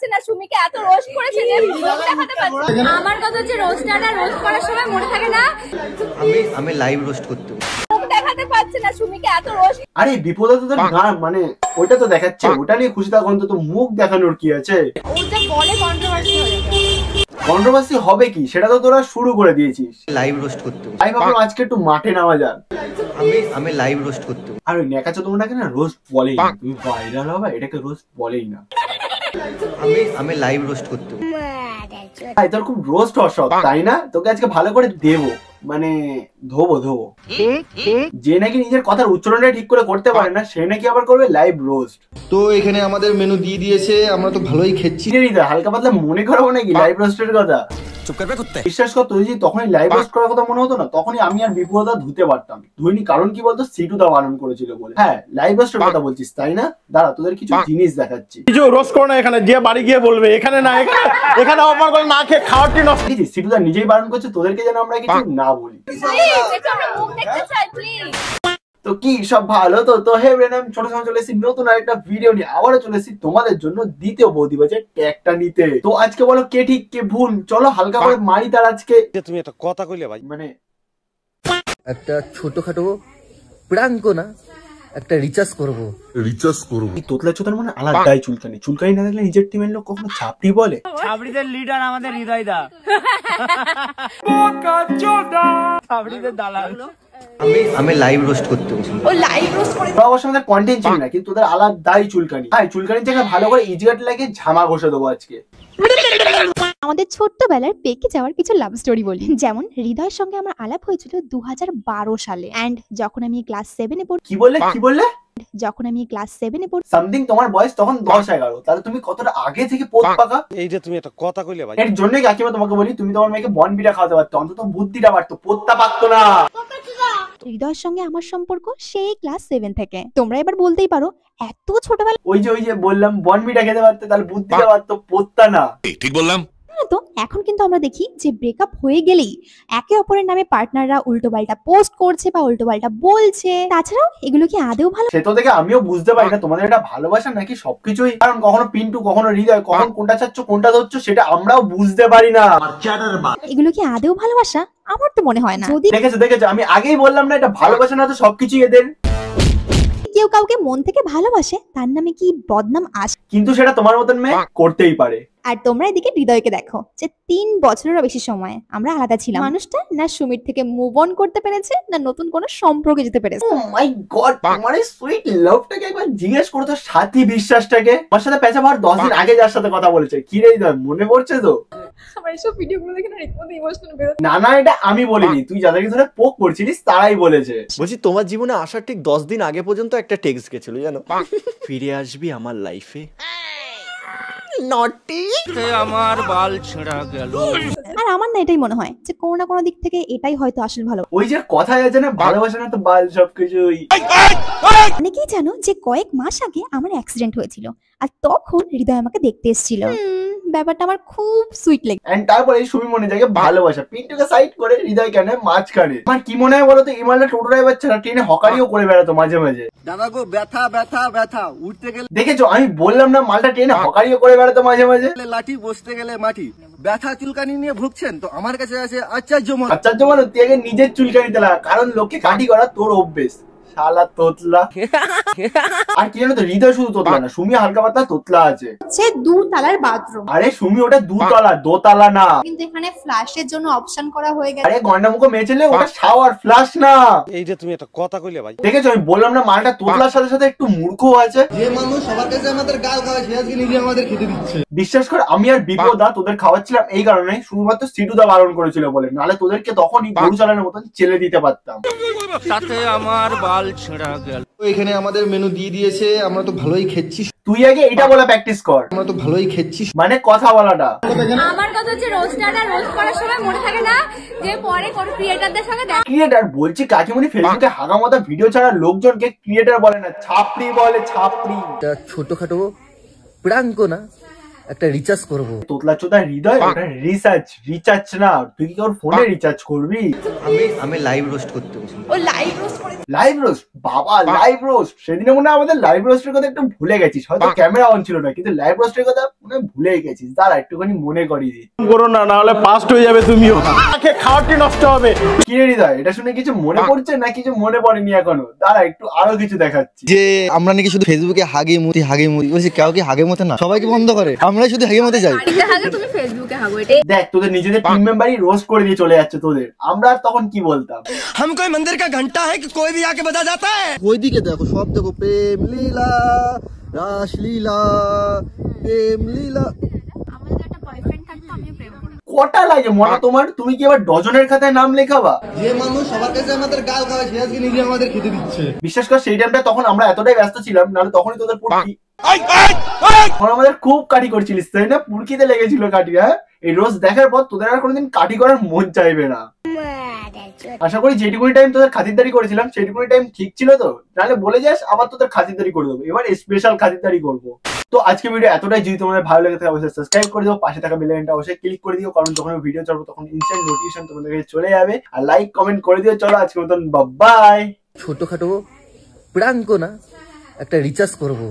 পাচ্ছে না, সুমিকে এত রোস্ট করেছে যে মুখ দেখাতে পারছে না। আমার কথা হচ্ছে রোস্টাররা রোস্ট করার সময় মনে থাকে না আমি লাইভ রোস্ট করতে মুখ দেখাতে পারছে না, সুমিকে এত রোস্ট। আরে বিপদে তো গান মানে ওটা তো দেখাচ্ছে, ওটা নিয়ে খুশি থাকুন, তো মুখ দেখানোর কি আছে? ওটা বলে কন্ট্রোভার্সি হয়ে যাবে। কন্ট্রোভার্সি হবে কি, সেটা তো তোরা শুরু করে দিয়েছিস। লাইভ রোস্ট করতে আমি ভাবলাম আজকে একটু মাঠে নামা যাক। আমি লাইভ রোস্ট করতে আর ওই নেকাচো তোমরাকে না রোস্ট বলেই না, তুমি ভাইরাল হবে এটাকে রোস্ট বলেই না। আমি লাইভ রোস্ট করতে ভাই তোর খুব রোস্ট হওয়ার শখ তাই না? তোকে আজকে ভালো করে দেবো, মানে ধোবো। যে নাকি নিজের কথার উচ্চারণটা ঠিক করে করতে পারে না, সে নাকি আবার করবে লাইভ রোস্ট। তো এখানে আমাদের মেনু দিয়ে দিয়েছে, আমরা তো ভালোই খেচ্ছি। হালকা পাতলা মনে করাবো নাকি লাইভ রোস্টের কথা? বিশ্বাস কর, তুই যদি তখনই লাইভ রোস্ট করার কথা মনে হতো না, তখনই আমি আর বিপুলদা ধুতে পারতাম। ধুইনি কারণ কি বলতো, সিটুদা বারণ করেছিল বলে। হ্যাঁ লাইভ রোস্টের কথা বলছিস তাই না? দাঁড়া তোদের কিছু জিনিস দেখাচ্ছি। কিছু রোস্ট করো না, এখানে যে বাড়ি গিয়ে বলবে এখানে না, এখানে অফার করে না খেয়ে খাওয়াটি নষ্ট। সিটুদা নিজেই বারণ করছে তোদেরকে যেন আমরা কিছু না বলি। তো কি সব ভালো তো? তো হে ব্রেন, আমি ছোট সময় চলে এসেছি নতুন আরেকটা ভিডিও নিয়ে, আবারও চলে এসেছি তোমাদের জন্য দ্বিতীয় বৌদিবাজের ট্যাগটা নিতে। তো আজকে বলো কে ঠিক কে ভুল, চলো হালকা করে মারি তার আজকে। তুমি একটা কথা কইলে ভাই, মানে একটা ছোটখাটো প্রাঙ্ক না, একটা রিচার্জ করবো। এই তোতলা চোতার মানে আলাদাই চুলকানি না দেখলে নিজের টিমের লোক কখনো ছাপড়ি বলে? ছাপড়িদের লিডার আমাদের হৃদয় দা, ছাপড়িদের দালাল। আমি লাইভ রোস্ট করতে ও লাইভ রোস্ট করে অবশ্য আমাদের কন্টেন্ট ছিল না, কিন্তু তোদের আলাদাই চুলকানি। হ্যাঁ চুলকানির জায়গায় ভালো করে ইজিগাট লাগিয়ে ঝামা ঘষে দেবো আজকে। আমাদের ছোট্টবেলার পেকে যাওয়ার কিছু লাভ স্টোরি বলি। যেমন হৃদয়ের সঙ্গে আমার আলাপ হয়েছিল 2012 সালে, এন্ড যখন আমি ক্লাস 7-এ পড়ি। কি বললে? যখন আমি ক্লাস 7-এ পড়ি সামথিং, তোমার বয়স তখন 10-11, তাহলে তুমি কতটা আগে থেকে পোত পাকা। এই যে তুমি একটা কথা কইলে ভাই, এর জন্যই কাকিমা তোমাকে বলি তুমি তোমার মেয়েকে বনবিটা খাওয়াতে পারতো, অন্তত বুদ্ধিটা বাড়তো, পোতটা পারতো না। হৃদয়ের সঙ্গে আমার সম্পর্ক সেই ক্লাস 7 থেকে। তোমরা এবার বলতেই পারো এত ছোটবেলা, ওই যে বললাম বনবিটা খেতে পারতো, তাহলে বুদ্ধিটা বাড়তো, পোতটা না। ঠিক বললাম তো এখন কিন্তু আমরা দেখি যে ব্রেকআপ হয়ে গেলেই একে অপরের নামে পার্টনাররা উল্টোপাল্টা পোস্ট করছে বা উল্টোপাল্টা বলছে। তাছাড়াও এগুলো কি আদেও ভালো? সে তো দেখে আমিও বুঝতে পারি না তোমাদের এটা ভালোবাসা নাকি সবকিছুই, কারণ কখনো পিন্টু কখনো হৃদয়, কখন কোনটা চাচ্ছ কোনটা ধরছো সেটা আমরাও বুঝতে পারি না। এগুলো কি আদেও ভালোবাসা? আমার তো মনে হয় না। যদি দেখেছো আমি আগেই বললাম না এটা ভালোবাসা না, তো সবকিছুই এদের। কেউ কাউকে মন থেকে ভালোবাসে তার নামে কি বদনাম আসে? কিন্তু সেটা তোমার মতন মেয়ে করতেই পারে। আর তোমরা এদিকে হৃদয়কে দেখো, যে 3 বছরেরও বেশি সময় আমরা আলাদা ছিলাম। মানুষটা না সুমির থেকে মুভ অন করতে পেরেছে, না নতুন কোনো সম্পর্কে যেতে পেরেছে। ও মাই গড, তোমার এই সুইট লাভটাকে একবার জিজ্ঞেস করো তো, সাথী বিশ্বাসটাকে। আমার সাথে পেঁচা ভার 10 দিন আগে যার সাথে কথা বলেছে, কি রে হৃদয় মনে পড়ছে তো? আমার এইসব ভিডিওগুলো দেখে না রীতিমতো ইমোশনাল বের হচ্ছে। না এটা আমি বলিনি, তুই যাদেরকে ধরে পোক করছিলিস তারাই বলেছে। বলছি তোমার জীবনে আসার ঠিক 10 দিন আগে পর্যন্ত একটা টেক্সট গেছিল জানো, ফিরে আসবি আমার লাইফে। নটি আমার বাল ছেঁড়া গেল। আর আমার না এটাই মনে হয় যে কোনো না কোনো দিক থেকে এটাই হয়তো আসল ভালো। ওই যে কথায় আছে না, ভালোবাসা না তো বাল সবকিছুই। অনেকেই জানো যে কয়েক মাস আগে আমার অ্যাক্সিডেন্ট হয়েছিল, আর তখন হৃদয় আমাকে দেখতে এসেছিল। ব্যাপারটা আমার খুব সুইট লেগে। এন্ড তারপরে এই সুমি মনে জায়গায় ভালোবাসা, পিন্টুকে সাইড করে হৃদয় কেন মাঝখানে। আমার কি মনে হয় বলতো, ইমালটা টোটো ড্রাইভার ছাড়া ট্রেনে হকারিও করে বেড়াতো মাঝে মাঝে। দাদা গো ব্যথা ব্যথা ব্যথা, উঠতে গেলে দেখেছো আমি বললাম না, মালটা ট্রেনে হকারিও করে বেড়াতো মাঝে মাঝে। লাঠি, বসতে গেলে মাটি। ব্যথা চুলকানি নিয়ে ভুগছেন তো আমার কাছে আছে আশ্চর্য মানে তুই আগে নিজের চুলকানিতে লাগা, কারণ লোককে কাটি করা তোর অভ্যেস। শালা তোতলা। আর কি জানো তো, হৃদয় শুধু তোতলা না, সুমি হালকা পাতলা তোতলা আছে। সে 2 তলার বাথরুম। আরে সুমি ওটা 2 তলা, 2 তলা না। কিন্তু এখানে ফ্ল্যাশের জন্য অপশন করা হয়ে গেছে। আরে গন্ডামুখো মেয়ে ছেলে, ওটা শাওয়ার, ফ্ল্যাশ না। এই যে তুমি একটা কথা কইলে ভাই, দেখেছো আমি বললাম না, মালটা তোতলার সাথে সাথে একটু মূর্খ আছে। যে মানুষ সবার কাছে আমাদের গাল খাওয়ায় সে আজকে নিজে আমাদের খেতে দিচ্ছে। বিশ্বাস কর, আমি আর বিপদা তোদের খাওয়াচ্ছিলাম এই কারণে, শুধুমাত্র সিটুদা বারণ করেছিল বলে, নাহলে তোদেরকে তখনই গরু চালানোর মতন চেলে দিতে পারতাম। সাথে আমার বাল ছেঁড়া গেল। তো এখানে আমাদের মেনু দিয়ে দিয়েছে, আমরা তো ভালোই খেচ্ছি। তুই আগে এটা বলে প্র্যাকটিস কর, আমরা তো ভালোই খেচ্ছি মানে কথা বলাটা। আমার কথা হচ্ছে রোস্টাররা রোস্ট করার সময় মনে থাকে না যে পরে কোন ক্রিয়েটরদের সঙ্গে দেখা। ক্রিয়েটর বলছি কাকিমনি, ফেসবুকে হাগামতা ভিডিও ছাড়া লোকজনকে ক্রিয়েটর বলে না, ছাপড়ি বলে, ছাপড়ি। একটা ছোটখাটো প্রাঙ্ক না, একটা রিচার্জ করবো। তোতলা চোদা হৃদয়, ওটা রিচার্জ না। তুই কি ওর ফোনে রিচার্জ করবি? আমি লাইভ রোস্ট করতে ও লাইভ রোস্ট করে লাইভ রোস্ট, বাবা লাইভ রোস্ট, সেদিনে মনে হয় আমাদের লাইভ রোস্টের কথা একটু ভুলে গেছিস, হয়তো ক্যামেরা অন ছিল না কিন্তু লাইভ রোস্টের কথা মনে হয় ভুলেই গেছিস। দাঁড়া একটুখানি মনে করিয়ে দিই। করো না, না হলে ফার্স্ট হয়ে যাবে তুমিও, খাওয়াটি নষ্ট হবে। কি রে হৃদয়, এটা শুনে কিছু মনে পড়ছে না কিছু মনে পড়েনি এখনো? দাঁড়া একটু আরো কিছু দেখাচ্ছি। যে আমরা নাকি শুধু ফেসবুকে হাগে মুতি বলছি, কেউ কি হাগে মতে না, সবাইকে বন্ধ করে, আমরাই শুধু হাগে মতে যাই। তুমি ফেসবুকে হাগো, দেখ তোদের নিজেদের টিম মেম্বারই রোস্ট করে দিয়ে চলে যাচ্ছে তোদের, আমরা আর তখন কি বলতাম? हम कोई मंदिर का घंटा है कि कोई भी आके बजा जाता है। कोई दिखे देखो सब देखो, प्रेम लीला, रासलीला, प्रेम लीला। আমাদের একটা বয়ফ্রেন্ড থাকতো, আমিও প্রেম করতাম। কটা লাগে মনে তোমার? তুমি কি আবার ডজনের খাতায় নাম লেখাবা? যে মানুষ সবার কাছে আমাদের গাল খাওয়া, সে আজকে নিজে আমাদের খেতে দিচ্ছে। বিশ্বাস কর সেই টাইমটা তখন আমরা এতটাই ব্যস্ত ছিলাম, নাহলে তখনই তোদের পুরকি তখন আমাদের খুব কাঠি করছিলিস তাই না? পুরকিতে লেগেছিল কাঠি। হ্যাঁ, এই রোজ দেখার পর তোদের আর কোনোদিন কাঠি করার মন চাইবে না। আশা করি যেটুকুনি টাইম তোদের খাতিরদারি করেছিলাম সেটুকুনি টাইম ঠিক ছিল তো, নাহলে বলে যাস আবার তোদের খাতিরদারি করে দেবো, এবার স্পেশাল খাতিরদারি করবো। তো আজকে ভিডিও এতটাই, যদি তোমাদের ভালো লেগে থাকে অবশ্যই সাবস্ক্রাইব করে দিও, পাশে থাকা বেল আইকনটা অবশ্যই ক্লিক করে দিও, কারণ যখন ভিডিও ছাড়বো তখন ইনস্ট্যান্ট নোটিফিকেশন তোমাদের কাছে চলে যাবে। আর লাইক কমেন্ট করে দিও। চলো আজকের মতন বাই। ছোটখাটো প্রাঙ্ক না একটা রিচার্জ করবো।